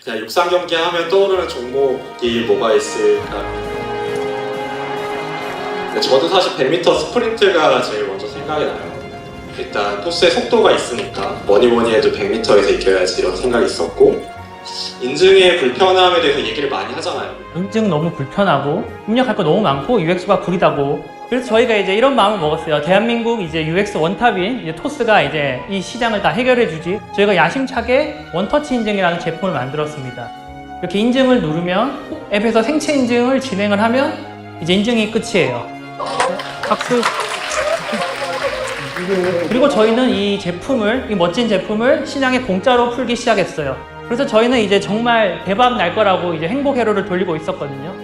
그냥 육상 경기 하면 떠오르는 종목이 뭐가 있을까? 저도 사실 100m 스프린트가 제일 먼저 생각이 나요. 일단 토스의 속도가 있으니까 뭐니 해도 100m에서 이겨야지 이런 생각이 있었고, 인증의 불편함에 대해서 얘기를 많이 하잖아요. 인증 너무 불편하고 입력할 거 너무 많고 UX가 구리다고. 그래서 저희가 이제 이런 마음을 먹었어요. 대한민국 이제 UX 원탑인 이제 토스가 이제 이 시장을 다 해결해 주지. 저희가 야심차게 원터치 인증이라는 제품을 만들었습니다. 이렇게 인증을 누르면 앱에서 생체 인증을 진행을 하면 이제 인증이 끝이에요. 박수. 그리고 저희는 이 제품을, 이 멋진 제품을 시장에 공짜로 풀기 시작했어요. 그래서 저희는 이제 정말 대박 날 거라고 이제 행복 회로를 돌리고 있었거든요.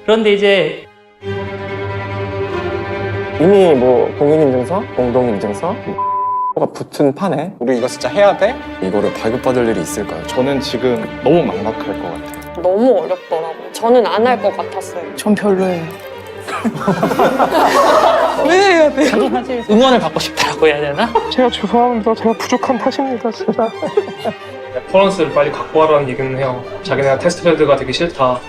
그런데 이제 이미 뭐 공인인증서, 공동인증서 가 붙은 판에 우리 이거 진짜 해야 돼? 이거를 발급받을 일이 있을까요? 저는 지금 너무 막막할 것 같아요. 너무 어렵더라고요. 저는 안 할 것 같았어요. 전 별로예요. 왜 해야 돼? 저도 사실 응원을 받고 싶다고 해야 되나? 제가 죄송합니다. 제가 부족한 탓입니다, 진짜. 레퍼런스를 빨리 갖고 와라는 얘기는 해요. 자기네가 테스트베드가 되기 싫다.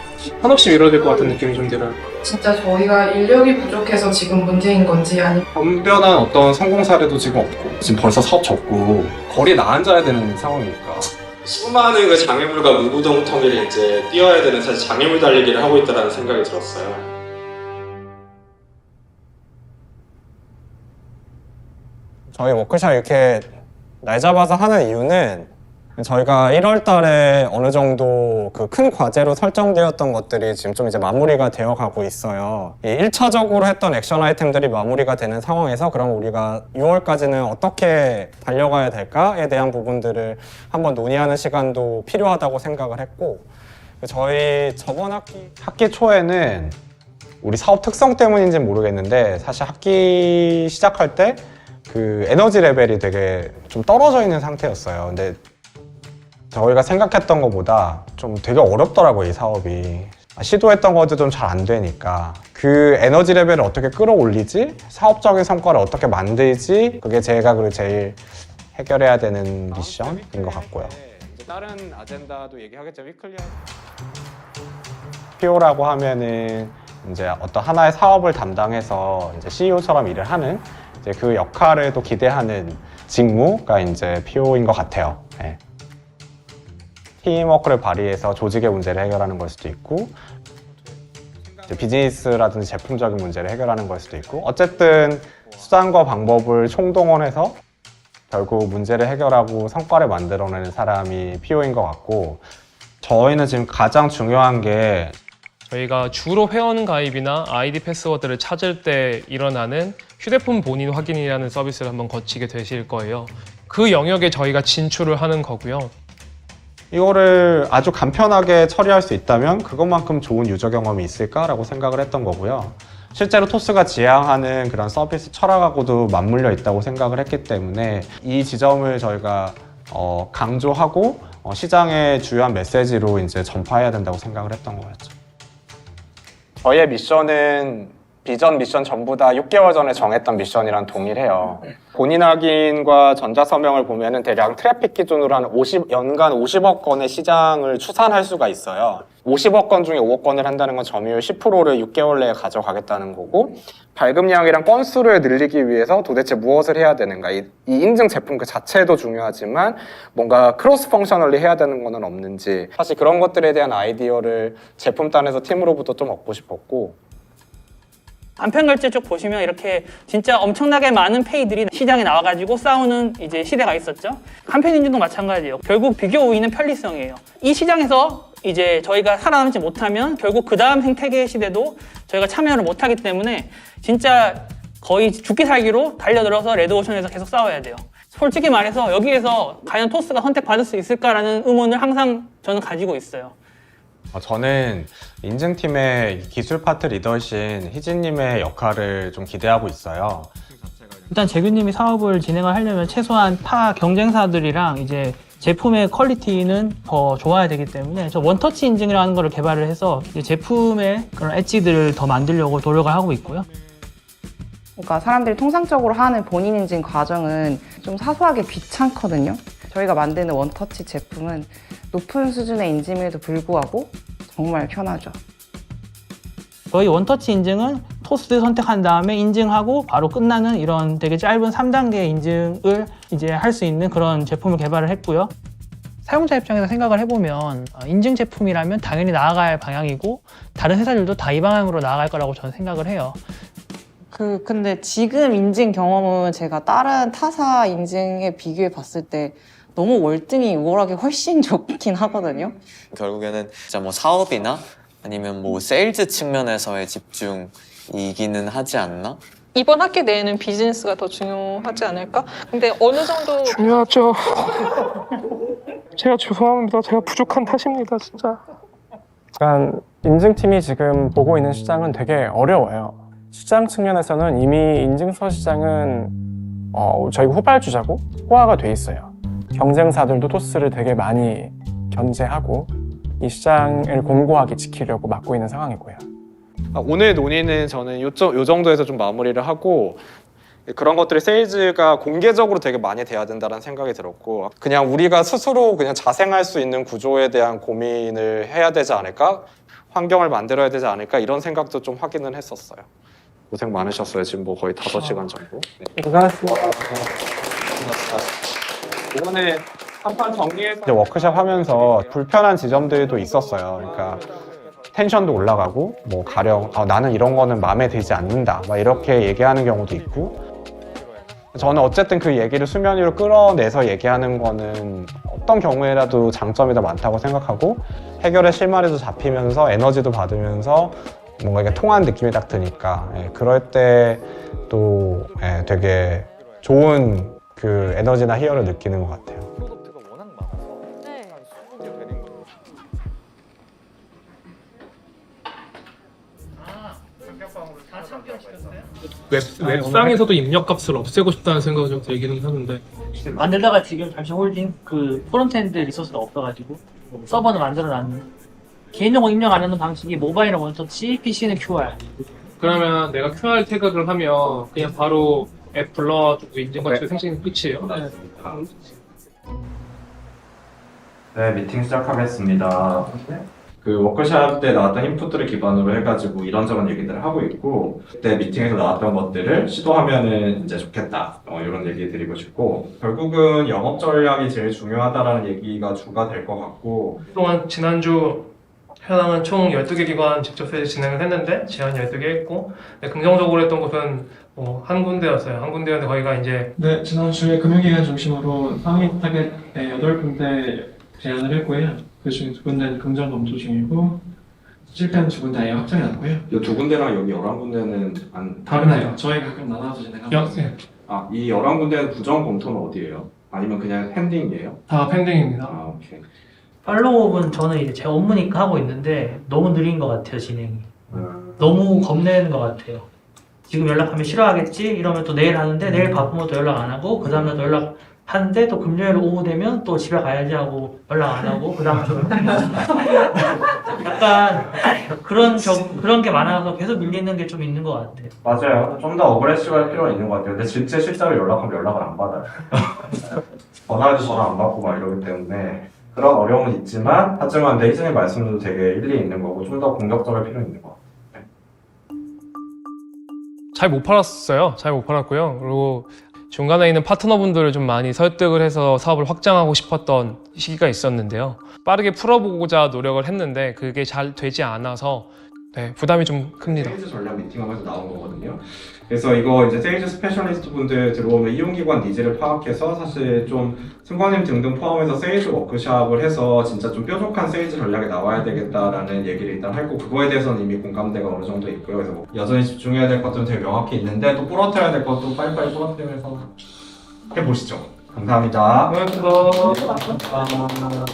한없이 미뤄야 될 것 같은 느낌이 좀 들어요. 진짜 저희가 인력이 부족해서 지금 문제인 건지 아니면 변변한 어떤 성공 사례도 지금 없고, 지금 벌써 사업 접고 거리에 나앉아야 되는 상황이니까. 수많은 그 장애물과 무구동텅이를 이제 뛰어야 되는 사실 장애물 달리기를 하고 있다는 생각이 들었어요. 저희 워크숍 이렇게 날 잡아서 하는 이유는 저희가 1월 달에 어느 정도 그 큰 과제로 설정되었던 것들이 지금 좀 이제 마무리가 되어 가고 있어요. 이 1차적으로 했던 액션 아이템들이 마무리가 되는 상황에서 그럼 우리가 6월까지는 어떻게 달려가야 될까에 대한 부분들을 한번 논의하는 시간도 필요하다고 생각을 했고, 저희 저번 학기 초에는 우리 사업 특성 때문인지는 모르겠는데 사실 학기 시작할 때 그 에너지 레벨이 되게 좀 떨어져 있는 상태였어요. 근데 저희가 생각했던 것보다 좀 되게 어렵더라고요, 이 사업이. 시도했던 것도 좀 잘 안 되니까 그 에너지 레벨을 어떻게 끌어올리지? 사업적인 성과를 어떻게 만들지? 그게 제가 그리고 제일 해결해야 되는 미션인 것 같고요. 다른 아젠다도 얘기하겠죠. 위클리 PO라고 하면은 이제 어떤 하나의 사업을 담당해서 이제 CEO처럼 일을 하는 이제 그 역할을 또 기대하는 직무가 이제 PO인 것 같아요. 네. 팀워크를 발휘해서 조직의 문제를 해결하는 걸 수도 있고, 이제 비즈니스라든지 제품적인 문제를 해결하는 걸 수도 있고, 어쨌든 수단과 방법을 총동원해서 결국 문제를 해결하고 성과를 만들어내는 사람이 PO인 것 같고, 저희는 지금 가장 중요한 게 저희가 주로 회원 가입이나 아이디 패스워드를 찾을 때 일어나는 휴대폰 본인 확인이라는 서비스를 한번 거치게 되실 거예요. 그 영역에 저희가 진출을 하는 거고요. 이거를 아주 간편하게 처리할 수 있다면 그것만큼 좋은 유저 경험이 있을까라고 생각을 했던 거고요. 실제로 토스가 지향하는 그런 서비스 철학하고도 맞물려 있다고 생각을 했기 때문에 이 지점을 저희가 강조하고 시장의 주요한 메시지로 이제 전파해야 된다고 생각을 했던 거였죠. 저희의 미션은 비전 미션 전부 다 6개월 전에 정했던 미션이랑 동일해요. 본인 확인과 전자서명을 보면은 대략 트래픽 기준으로 한 연간 50억 건의 시장을 추산할 수가 있어요. 50억 건 중에 5억 건을 한다는 건 점유율 10%를 6개월 내에 가져가겠다는 거고, 발급량이랑 건수를 늘리기 위해서 도대체 무엇을 해야 되는가. 이 인증 제품 그 자체도 중요하지만 뭔가 크로스 펑셔널리 해야 되는 거는 없는지, 사실 그런 것들에 대한 아이디어를 제품단에서 팀으로부터 좀 얻고 싶었고, 안편결제 쪽 보시면 이렇게 진짜 엄청나게 많은 페이들이 시장에 나와가지고 싸우는 이제 시대가 있었죠. 한편 인증도 마찬가지예요. 결국 비교 우위는 편리성이에요. 이 시장에서 이제 저희가 살아남지 못하면 결국 그 다음 생태계 시대도 저희가 참여를 못하기 때문에 진짜 거의 죽기 살기로 달려들어서 레드오션에서 계속 싸워야 돼요. 솔직히 말해서 여기에서 과연 토스가 선택받을 수 있을까라는 의문을 항상 저는 가지고 있어요. 저는 인증팀의 기술 파트 리더신 희진님의 역할을 좀 기대하고 있어요. 일단 재규님이 사업을 진행을 하려면 최소한 타 경쟁사들이랑 이제 제품의 퀄리티는 더 좋아야 되기 때문에 저 원터치 인증이라는 거를 개발을 해서 제품의 그런 엣지들을 더 만들려고 노력을 하고 있고요. 그러니까 사람들이 통상적으로 하는 본인 인증 과정은 좀 사소하게 귀찮거든요. 저희가 만드는 원터치 제품은 높은 수준의 인증임에도 불구하고 정말 편하죠. 저희 원터치 인증은 토스 선택한 다음에 인증하고 바로 끝나는 이런 되게 짧은 3단계 인증을 이제 할 수 있는 그런 제품을 개발을 했고요. 사용자 입장에서 생각을 해보면 인증 제품이라면 당연히 나아갈 방향이고 다른 회사들도 다 이 방향으로 나아갈 거라고 저는 생각을 해요. 근데 지금 인증 경험은 제가 다른 타사 인증에 비교해 봤을 때 너무 월등히 우월하게 훨씬 좋긴 하거든요. 결국에는 진짜 뭐 사업이나 아니면 뭐 세일즈 측면에서의 집중이기는 하지 않나? 이번 학기 내에는 비즈니스가 더 중요하지 않을까? 근데 어느 정도 중요하죠. 제가 죄송합니다. 제가 부족한 탓입니다, 진짜. 약간 인증팀이 지금 보고 있는 시장은 되게 어려워요. 시장 측면에서는 이미 인증서 시장은 저희가 후발주자고 호화가 돼 있어요. 경쟁사들도 토스를 되게 많이 견제하고 이 시장을 공고하게 지키려고 막고 있는 상황이고요. 오늘 논의는 저는 요 정도에서 좀 마무리를 하고 그런 것들이 세일즈가 공개적으로 되게 많이 돼야 된다는 생각이 들었고 그냥 우리가 스스로 그냥 자생할 수 있는 구조에 대한 고민을 해야 되지 않을까? 환경을 만들어야 되지 않을까? 이런 생각도 좀 확인을 했었어요. 고생 많으셨어요. 지금 뭐 거의 5시간 정도. 네. 고생하셨습니다. 이번에 한판 정리해서 이제 워크숍 하면서 불편한 지점들도 있었어요. 그러니까 텐션도 올라가고 뭐 가령 나는 이런 거는 마음에 들지 않는다 막 이렇게 얘기하는 경우도 있고 저는 어쨌든 그 얘기를 수면 위로 끌어내서 얘기하는 거는 어떤 경우에라도 장점이 더 많다고 생각하고 해결의 실마리도 잡히면서 에너지도 받으면서 뭔가 이게 통한 느낌이 딱 드니까 그럴 때 또 되게 좋은 그 에너지나 희열을 느끼는 것 같아요. 웹상에서도 입력값을 없애고 싶다는 생각이 좀 들기는 하는데 만들다가 지금 잠시 홀딩 그 프론트엔드 리소스가 없어가지고 서버는 만들어놨는데 개인정보 입력 안 하는 방식이 모바일은 원터치, PC는 QR. 그러면 내가 QR 태그를 하면 그냥 바로 앱 불러주고 인증받치고 생성이 끝이에요? 네, 미팅 시작하겠습니다. 그 워크숍 때 나왔던 인풋들을 기반으로 해가지고 이런저런 얘기들을 하고 있고 그때 미팅에서 나왔던 것들을 시도하면은 이제 좋겠다 이런 얘기 드리고 싶고 결국은 영업 전략이 제일 중요하다라는 얘기가 주가 될 것 같고 그동안 지난주 현황은 총 12개 기관 직접 세일 진행을 했는데 제한 12개 했고 긍정적으로 했던 곳은 한 군데였어요. 한 군데였는데 거기가 이제 네, 지난주에 금융기관 중심으로 상위 타겟 8군데 제안을 했고요. 그중에 2군데는 긍정 검토 중이고 실패한 2군데 아예 확정이 났고요. 이 2군데랑 여기 11군데는 다르나요? 저희 가끔 나눠서 진행하고 있어요. 이 11군데는 부정 검토는 어디예요? 아니면 그냥 펜딩이에요? 다 펜딩입니다. 오케이. 팔로우업은 저는 이제 제 업무니까 하고 있는데 너무 느린 것 같아요, 진행이. 너무 겁내는 것 같아요. 지금 연락하면 싫어하겠지? 이러면 또 내일 하는데 내일 바쁘면 또 연락 안 하고 그 다음날 또 연락하는데 또 금요일 오후 되면 또 집에 가야지 하고 연락 안 하고 그 다음 또 약간 그런 게 많아서 계속 밀리는 게 좀 있는 것 같아요. 맞아요. 좀 더 어그레시브할 필요가 있는 것 같아요. 근데 진짜 실제로 연락하면 연락을 안 받아요. 전화해도 전화 안 받고 막 이러기 때문에 그런 어려움은 있지만 하지만 희진의 말씀도 되게 일리 있는 거고 좀 더 공격적일 필요는 있는 것 같아요. 잘 못 팔았어요. 잘 못 팔았고요. 그리고 중간에 있는 파트너분들을 좀 많이 설득을 해서 사업을 확장하고 싶었던 시기가 있었는데요. 빠르게 풀어보고자 노력을 했는데 그게 잘 되지 않아서 부담이 좀 큽니다. 세일즈 전략 미팅하면서 나온 거거든요. 그래서 이거 이제 세일즈 스페셜리스트 분들 들어오면 이용기관 니즈를 파악해서 사실 좀 승관님 등등 포함해서 세일즈 워크숍을 해서 진짜 좀 뾰족한 세일즈 전략이 나와야 되겠다라는 얘기를 일단 했고 그거에 대해서는 이미 공감대가 어느 정도 있고요. 그래서 여전히 집중해야 될 것들은 되게 명확히 있는데 또 부러뜨려야 될 것도 빨리빨리 부러뜨리면서 해보시죠. 감사합니다. 감사합니다.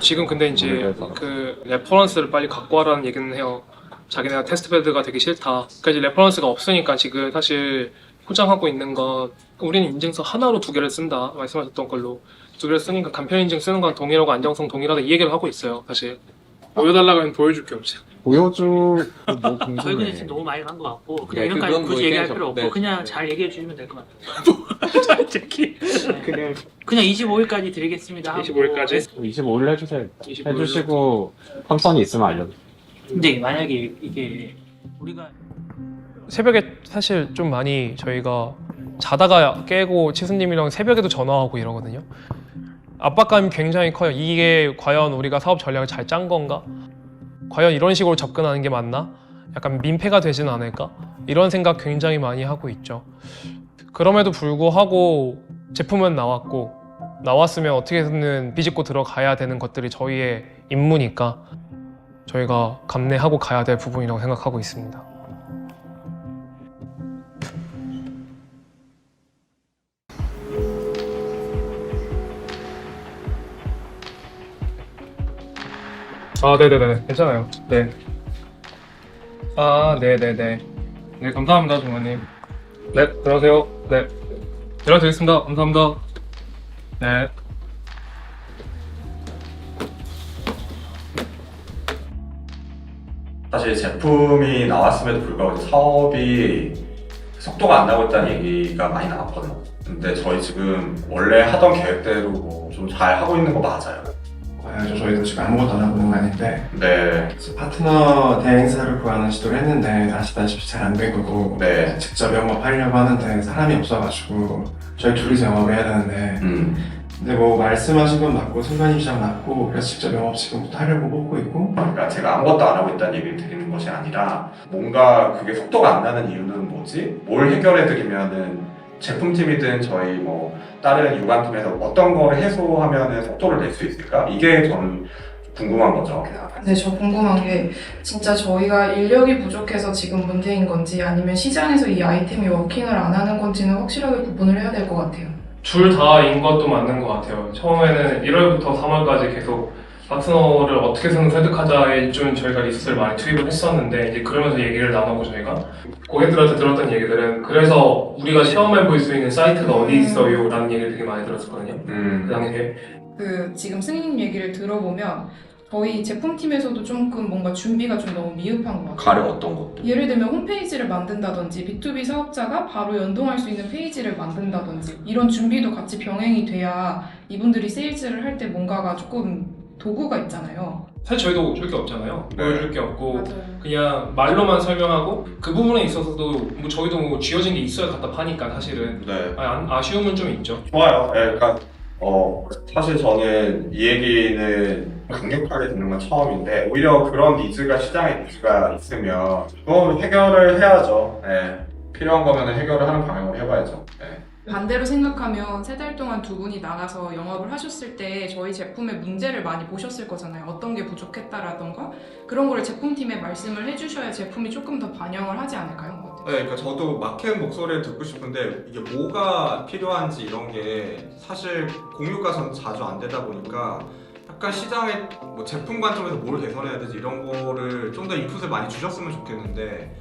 지금 근데 이제 그 레퍼런스를 빨리 갖고 와라는 얘기는 해요. 자기네가 테스트베드가 되기 싫다. 그러니까 이제 레퍼런스가 없으니까 지금 사실 포장하고 있는 건 우리는 인증서 하나로 2개를 쓴다 말씀하셨던 걸로 2개를 쓰니까 간편 인증 쓰는 건 동일하고 안정성 동일하다 이 얘기를 하고 있어요. 사실 보여달라고 하면 보여줄 게 없죠. 보여줘. 뭐 저희는 궁금해. 지금 너무 많이 간 것 같고 그냥 네, 이런까지 그건 굳이 뭐 얘기할 계속, 필요 없고 네. 그냥 잘 얘기해 주시면 될 것 같아요. 솔직히 그냥 25일까지 드리겠습니다 하고 25일까지? 25일 해주세요. 25일. 해주시고 컨선이 있으면 알려주세요. 근데 만약에 이게 우리가 새벽에 사실 좀 많이 저희가 자다가 깨고 치수님이랑 새벽에도 전화하고 이러거든요. 압박감이 굉장히 커요. 이게 과연 우리가 사업 전략을 잘 짠 건가? 과연 이런 식으로 접근하는 게 맞나? 약간 민폐가 되지는 않을까? 이런 생각 굉장히 많이 하고 있죠. 그럼에도 불구하고 제품은 나왔고 나왔으면 어떻게든 비집고 들어가야 되는 것들이 저희의 임무니까 저희가 감내하고 가야 될 부분이라고 생각하고 있습니다. 아, 네네네. 괜찮아요. 네. 아, 네네네. 네, 감사합니다, 종관님. 네, 들어가세요. 네. 연락드리겠습니다. 감사합니다. 네. 사실 제품이 나왔음에도 불구하고 사업이 속도가 안 나고 있다는 얘기가 많이 나왔거든요. 근데 저희 지금 원래 하던 계획대로 뭐 좀 잘 하고 있는 거 맞아요. 봐야죠. 저희도 지금 아무것도 안 하고 있는 거 아닌데 네. 파트너 대행사를 구하는 시도를 했는데 아시다시피 잘 안 된 거고 네. 직접 영업하려고 하는데 사람이 없어가지고 저희 둘이서 영업을 해야 되는데 근데 뭐 말씀하신 건 맞고 순간임 시장 맞고 그래서 직접 영업 지금부터 하려고 보고 있고 그러니까 제가 아무것도 안 하고 있다는 얘기를 드리는 것이 아니라 뭔가 그게 속도가 안 나는 이유는 뭐지? 뭘 해결해드리면은 제품팀이든 저희 뭐 다른 유관팀에서 어떤 거를 해소하면은 속도를 낼 수 있을까? 이게 저는 궁금한 거죠. 근데 저 궁금한 게 진짜 저희가 인력이 부족해서 지금 문제인 건지 아니면 시장에서 이 아이템이 워킹을 안 하는 건지는 확실하게 구분을 해야 될 것 같아요. 둘 다인 것도 맞는 것 같아요. 처음에는 1월부터 3월까지 계속 파트너를 어떻게 해서는 설득하자에 좀 저희가 리소스를 많이 투입을 했었는데 이제 그러면서 얘기를 나누고 저희가 고객들한테 들었던 얘기들은 그래서 우리가 체험해 볼 수 있는 사이트가 어디 있어요? 라는 얘기를 되게 많이 들었었거든요. 그 당시에 지금 승희님 얘기를 들어보면 저희 제품팀에서도 조금 뭔가 준비가 좀 너무 미흡한 것 같아요. 가령 어떤 것도? 예를 들면 홈페이지를 만든다든지 B2B 사업자가 바로 연동할 수 있는 페이지를 만든다든지 이런 준비도 같이 병행이 돼야 이분들이 세일즈를 할 때 뭔가가 조금 도구가 있잖아요. 사실 저희도 줄 게 없잖아요. 보여줄 게 없고 맞아요. 그냥 말로만 설명하고 그 부분에 있어서도 뭐 저희도 뭐 쥐어진 게 있어야 갖다 파니까 사실은 네. 아쉬움은 좀 있죠. 좋아요. 네, 그러니까 사실 저는 이 얘기는 강력하게 듣는 건 처음인데 오히려 그런 니즈가 시장에 니즈가 있으면 그건 해결을 해야죠. 네. 필요한 거면 해결을 하는 방향으로 해봐야죠. 네. 반대로 생각하면 3달 동안 두 분이 나가서 영업을 하셨을 때 저희 제품의 문제를 많이 보셨을 거잖아요. 어떤 게 부족했다라던가 그런 거를 제품팀에 말씀을 해주셔야 제품이 조금 더 반영을 하지 않을까요? 네, 그러니까 저도 마켓 목소리를 듣고 싶은데 이게 뭐가 필요한지 이런 게 사실 공유가 전 자주 안 되다 보니까 약간 시장에 뭐 제품 관점에서 뭘 개선해야 되지 이런 거를 좀 더 인풋을 많이 주셨으면 좋겠는데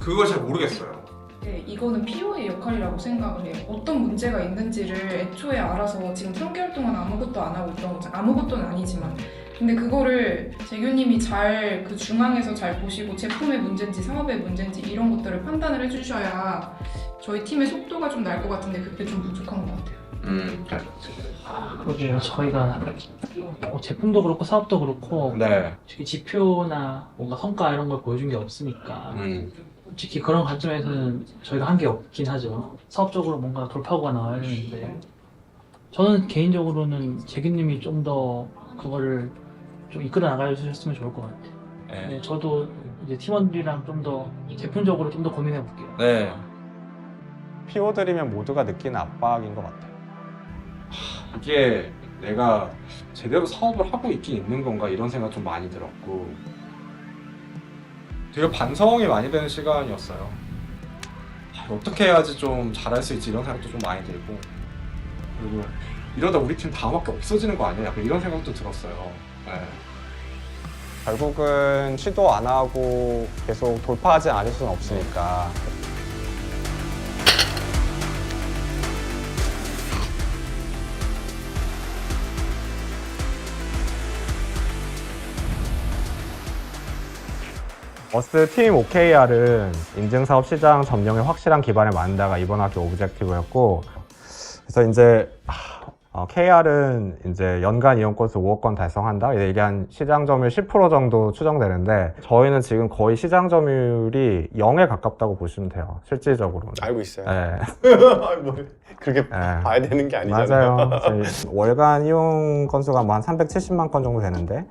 그걸 잘 모르겠어요. 네, 이거는 PO의 역할이라고 생각을 해요. 어떤 문제가 있는지를 애초에 알아서 지금 3개월 동안 아무것도 안 하고 있던 거죠. 아무것도는 아니지만. 근데 그거를 재규님이 잘 그 중앙에서 잘 보시고 제품의 문제인지 사업의 문제인지 이런 것들을 판단을 해주셔야 저희 팀의 속도가 좀 날 것 같은데 그게 좀 부족한 것 같아요. 그러게요. 저희가 제품도 그렇고 사업도 그렇고 네. 솔직히 지표나 뭔가 성과 이런 걸 보여준 게 없으니까 솔직히 그런 관점에서는 저희가 한 게 없긴 하죠. 사업적으로 뭔가 돌파구가 나와야 되는데 저는 개인적으로는 재규님이 좀 더 그거를 좀 이끌어 나가주셨으면 좋을 것 같아요. 네, 저도 이제 팀원들이랑 좀 더 제품적으로 좀 더 고민해 볼게요. 네. PO들이면 모두가 느끼는 압박인 것 같아요. 이게 내가 제대로 사업을 하고 있긴 있는 건가 이런 생각 좀 많이 들었고 되게 반성이 많이 되는 시간이었어요. 어떻게 해야지 좀 잘할 수 있지 이런 생각도 좀 많이 들고 그리고 이러다 우리 팀 다음 학기 없어지는 거 아니야? 약간 이런 생각도 들었어요. 네. 결국은 시도 안 하고 계속 돌파하지 않을 수는 없으니까 머스트 팀 OKR은 인증사업 시장 점령의 확실한 기반을 만든다가 이번 학기 오브젝티브였고, 그래서 이제 KR은 이제 연간 이용 건수 5억 건 달성한다. 이게 한 시장 점유율 10% 정도 추정되는데, 저희는 지금 거의 시장 점유율이 0에 가깝다고 보시면 돼요. 실질적으로. 알고 있어요. 네. 뭐 그렇게 네. 봐야 되는 게 아니잖아요. 맞아요. 저희 월간 이용 건수가 뭐 한 370만 건 정도 되는데,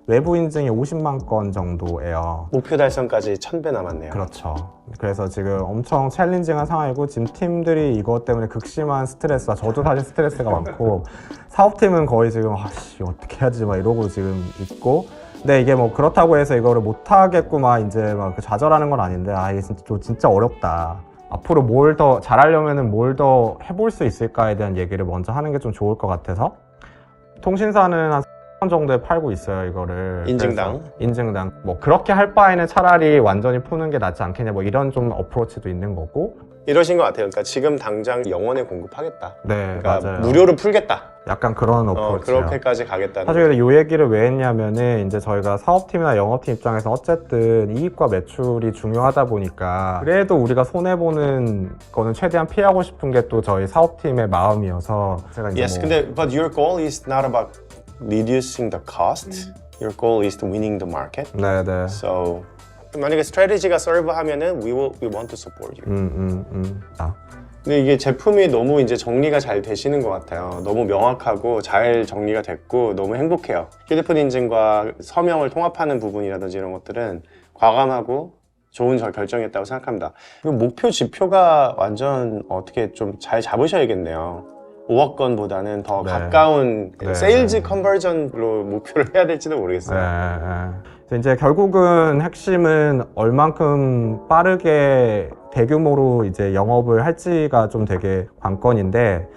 외부 인증이 50만 건 정도예요. 목표 달성까지 1000배 남았네요. 그렇죠. 그래서 지금 엄청 챌린징한 상황이고, 지금 팀들이 이것 때문에 극심한 스트레스와, 저도 사실 스트레스가 많고, 사업팀은 거의 지금 어떻게 해야지 막 이러고 지금 있고, 근데 이게 뭐 그렇다고 해서 이거를 못하겠구만 이제 막 좌절하는 건 아닌데, 이게 진짜 어렵다. 앞으로 뭘 더 잘하려면은 뭘 더 해볼 수 있을까에 대한 얘기를 먼저 하는 게 좀 좋을 것 같아서, 통신사는 한 정도에 팔고 있어요, 이거를. 인증당. 인증당. 뭐 그렇게 할 바에는 차라리 완전히 푸는 게 낫지 않겠냐, 뭐 이런 좀 어프로치도 있는 거고. 이러신 것 같아요. 그러니까 지금 당장 영원에 공급하겠다. 네, 그러니까 맞아요. 무료로 풀겠다. 약간 그런 어프로치요. 그렇게까지 가겠다는. 사실 근데 이 얘기를 왜 했냐면은, 이제 저희가 사업팀이나 영업팀 입장에서 어쨌든 이익과 매출이 중요하다 보니까, 그래도 우리가 손해보는 거는 최대한 피하고 싶은 게 또 저희 사업팀의 마음이어서, 제가 이제 Yes, 근데 but your goal is not about reducing the cost. Your goal is to winning the market. 네네. So 만약에 스트래티지가 serve 하면은 we want to support you. 근데 이게 제품이 너무 이제 정리가 잘 되시는 것 같아요. 너무 명확하고 잘 정리가 됐고 너무 행복해요. 휴대폰 인증과 서명을 통합하는 부분이라든지 이런 것들은 과감하고 좋은 결정이었다고 생각합니다. 그리고 목표 지표가 완전 어떻게 좀 잘 잡으셔야겠네요. 5억 건보다는 더 네. 가까운 네. 세일즈 컨버전으로 목표를 해야 될지도 모르겠어요. 네. 이제 결국은 핵심은 얼만큼 빠르게 대규모로 이제 영업을 할지가 좀 되게 관건인데,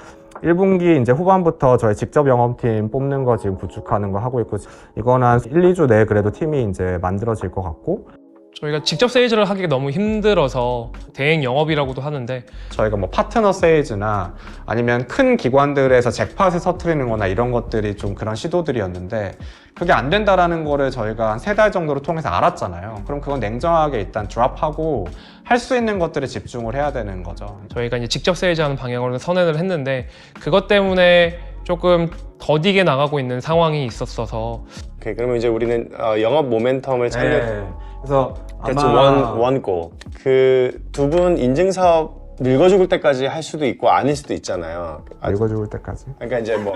1분기 이제 후반부터 저희 직접 영업팀 뽑는 거 지금 구축하는 거 하고 있고, 이거는 한 1, 2주 내에 그래도 팀이 이제 만들어질 것 같고, 저희가 직접 세일즈를 하기가 너무 힘들어서 대행 영업이라고도 하는데, 저희가 뭐 파트너 세일즈나 아니면 큰 기관들에서 잭팟을 서투리는 거나 이런 것들이 좀 그런 시도들이었는데, 그게 안 된다라는 거를 저희가 한 3달 정도를 통해서 알았잖아요. 그럼 그건 냉정하게 일단 드랍하고 할 수 있는 것들에 집중을 해야 되는 거죠. 저희가 이제 직접 세일즈하는 방향으로 선회를 했는데, 그것 때문에 조금 더디게 나가고 있는 상황이 있었어서. 오케이, 그러면 이제 우리는 영업 모멘텀을 네. 그래서 That's 아마 one goal. 그 두 분 인증 사업 늙어 죽을 때까지 할 수도 있고 아닐 수도 있잖아요. 늙어 죽을 때까지. 그러니까 이제 뭐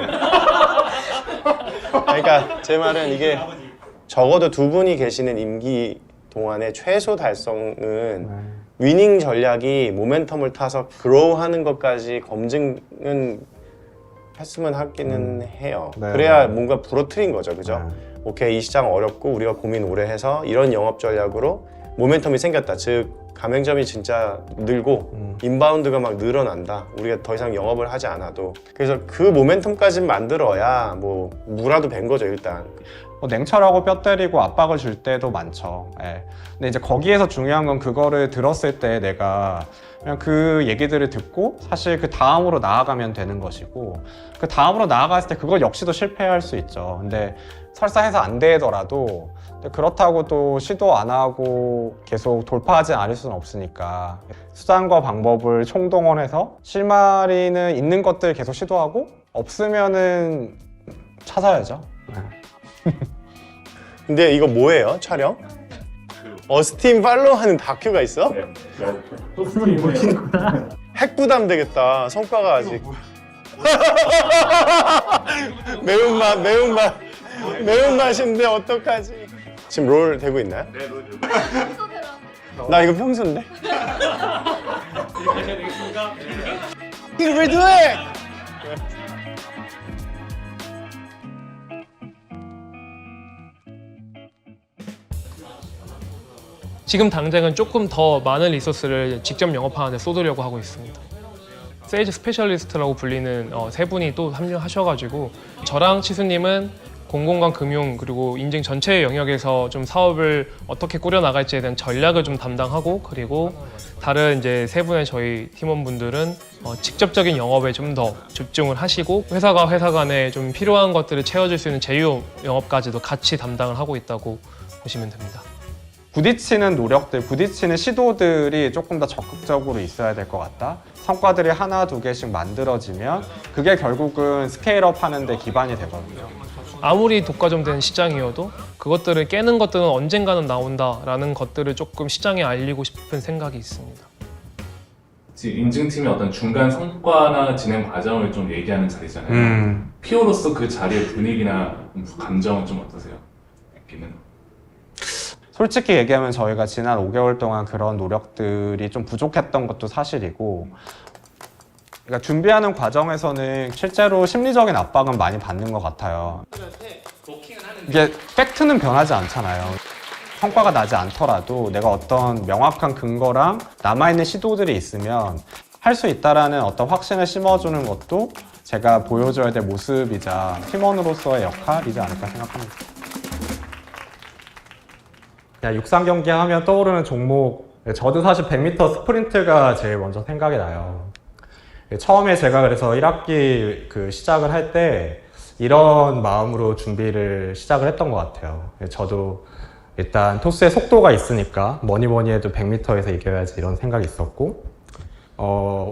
그러니까 제 말은 이게 적어도 두 분이 계시는 임기 동안에 최소 달성은 위닝 전략이 모멘텀을 타서 그로우하는 것까지 검증은 했으면 하기는 해요. 네. 그래야 뭔가 부러뜨린 거죠, 그죠? 네. 오케이, 이 시장 어렵고 우리가 고민 오래 해서 이런 영업 전략으로 모멘텀이 생겼다. 즉 가맹점이 진짜 늘고 인바운드가 막 늘어난다. 우리가 더 이상 영업을 하지 않아도. 그래서 그 모멘텀까지 만들어야 뭐 무라도 벤 거죠, 일단. 냉철하고 뼈 때리고 압박을 줄 때도 많죠. 예. 근데 이제 거기에서 중요한 건, 그거를 들었을 때 내가 그냥 그 얘기들을 듣고 사실 그 다음으로 나아가면 되는 것이고, 그 다음으로 나아갔을 때 그걸 역시도 실패할 수 있죠. 근데 설사 해서 안 되더라도, 그렇다고 또 시도 안 하고 계속 돌파하지 않을 수는 없으니까, 수단과 방법을 총동원해서 실마리는 있는 것들 계속 시도하고, 없으면은 찾아야죠. 근데 이거 뭐예요, 촬영? 어스팀 팔로우하는 다큐가 있어? 핵부담 되겠다. 성과가 아직. 매운맛인데 어떡하지? 지금 롤 되고 있나요? 네, 롤 되고 있어요. 나 이거 평소인데? 이거 왜 돼? 지금 당장은 조금 더 많은 리소스를 직접 영업하는 데 쏟으려고 하고 있습니다. 세일즈 스페셜리스트라고 불리는 세 분이 또 합류하셔가지고, 저랑 치수님은 공공간 금융 그리고 인증 전체 영역에서 좀 사업을 어떻게 꾸려나갈지에 대한 전략을 좀 담당하고, 그리고 다른 이제 세 분의 저희 팀원분들은 직접적인 영업에 좀 더 집중을 하시고, 회사가 회사 간에 좀 필요한 것들을 채워줄 수 있는 제휴 영업까지도 같이 담당을 하고 있다고 보시면 됩니다. 부딪히는 노력들, 부딪히는 시도들이 조금 더 적극적으로 있어야 될 것 같다. 성과들이 하나, 두 개씩 만들어지면 그게 결국은 스케일업 하는 데 기반이 되거든요. 아무리 독과점된 시장이어도 그것들을 깨는 것들은 언젠가는 나온다라는 것들을 조금 시장에 알리고 싶은 생각이 있습니다. 지금 인증팀의 어떤 중간 성과나 진행 과정을 좀 얘기하는 자리잖아요. PO로서 그 자리의 분위기나 감정은 좀 어떠세요? 여기는? 솔직히 얘기하면 저희가 지난 5개월 동안 그런 노력들이 좀 부족했던 것도 사실이고, 그러니까 준비하는 과정에서는 실제로 심리적인 압박은 많이 받는 것 같아요. 이게 팩트는 변하지 않잖아요. 성과가 나지 않더라도 내가 어떤 명확한 근거랑 남아있는 시도들이 있으면 할 수 있다라는 어떤 확신을 심어주는 것도 제가 보여줘야 될 모습이자 팀원으로서의 역할이지 않을까 생각합니다. 육상 경기 하면 떠오르는 종목, 저도 사실 100m 스프린트가 제일 먼저 생각이 나요. 처음에 제가 그래서 1학기 시작을 할 때 이런 마음으로 준비를 시작을 했던 것 같아요. 저도 일단 토스의 속도가 있으니까 뭐니 해도 100m에서 이겨야지 이런 생각이 있었고,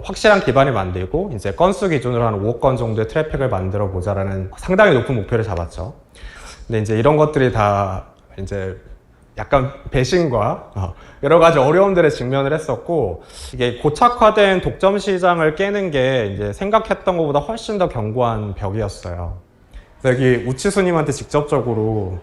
확실한 기반을 만들고 이제 건수 기준으로 한 5억 건 정도의 트래픽을 만들어 보자라는 상당히 높은 목표를 잡았죠. 근데 이제 이런 것들이 다 이제 약간 배신과 여러 가지 어려움들에 직면을 했었고, 이게 고착화된 독점 시장을 깨는 게 이제 생각했던 것보다 훨씬 더 견고한 벽이었어요. 그래서 여기 우치수님한테 직접적으로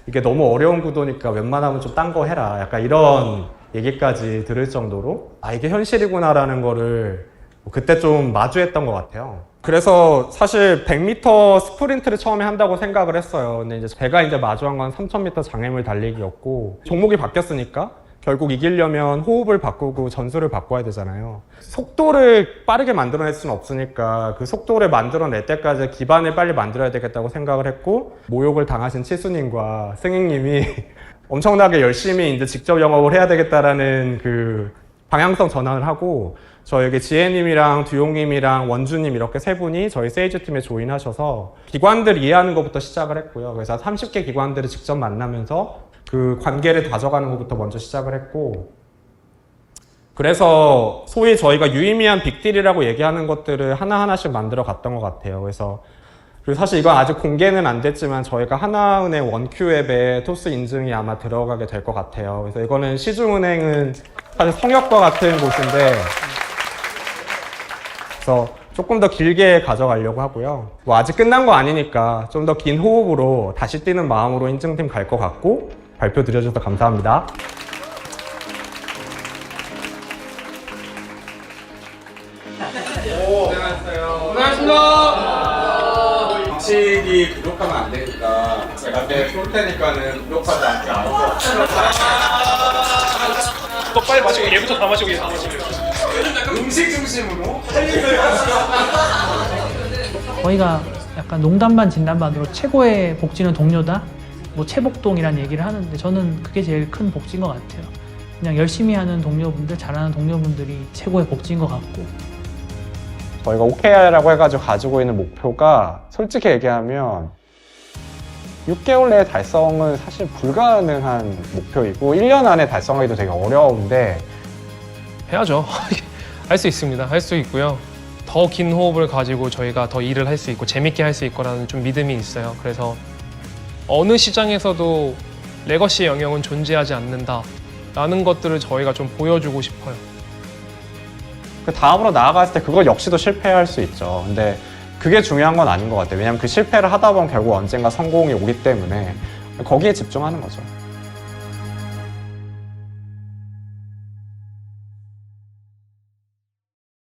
이게 너무 어려운 구도니까 웬만하면 좀 딴 거 해라, 약간 이런 얘기까지 들을 정도로 이게 현실이구나라는 거를 그때 좀 마주했던 것 같아요. 그래서 사실 100m 스프린트를 처음에 한다고 생각을 했어요. 근데 이제 제가 이제 마주한 건 3000m 장애물 달리기였고, 종목이 바뀌었으니까 결국 이기려면 호흡을 바꾸고 전술을 바꿔야 되잖아요. 속도를 빠르게 만들어낼 수는 없으니까 그 속도를 만들어낼 때까지 기반을 빨리 만들어야 되겠다고 생각을 했고, 모욕을 당하신 치수님과 승익님이 엄청나게 열심히 이제 직접 영업을 해야 되겠다라는 그 방향성 전환을 하고, 저에게 지혜님이랑 두용님이랑 원주님 이렇게 세 분이 저희 세일즈팀에 조인하셔서 기관들 이해하는 것부터 시작을 했고요. 그래서 30개 기관들을 직접 만나면서 그 관계를 다져가는 것부터 먼저 시작을 했고, 그래서 소위 저희가 유의미한 빅딜이라고 얘기하는 것들을 하나하나씩 만들어 갔던 것 같아요. 그리고 사실 이건 아직 공개는 안 됐지만 저희가 하나은행 원큐 앱에 토스 인증이 아마 들어가게 될 것 같아요. 그래서 이거는 시중은행은 사실 성역과 같은 곳인데, 그래서 조금 더 길게 가져가려고 하고요. 뭐 아직 끝난 거 아니니까 좀 더 긴 호흡으로 다시 뛰는 마음으로 인증팀 갈 것 같고, 발표 드려주셔서 감사합니다. 고생하셨습니다. 규칙이 부족하면 안 되니까 제가 쏠 테니까는 부족하지 않게 알아서. 또 빨리 마시고 얘부터 다 마시고 얘 다 마시고. 음식 중심으로? 저희가 약간 농담 반 진담 반으로 최고의 복지는 동료다? 뭐 최복동이라는 얘기를 하는데, 저는 그게 제일 큰 복지인 것 같아요. 그냥 열심히 하는 동료분들, 잘하는 동료분들이 최고의 복지인 것 같고. 저희가 OKR이라고 해가지고 가지고 있는 목표가 솔직히 얘기하면 6개월 내에 달성은 사실 불가능한 목표이고 1년 안에 달성하기도 되게 어려운데, 해야죠. 할 수 있습니다. 할 수 있고요. 더 긴 호흡을 가지고 저희가 더 일을 할 수 있고 재밌게 할 수 있거라는 좀 믿음이 있어요. 그래서 어느 시장에서도 레거시의 영역은 존재하지 않는다라는 것들을 저희가 좀 보여주고 싶어요. 그 다음으로 나아갔을 때 그거 역시도 실패할 수 있죠. 근데 그게 중요한 건 아닌 것 같아요. 왜냐면 그 실패를 하다 보면 결국 언젠가 성공이 오기 때문에 거기에 집중하는 거죠.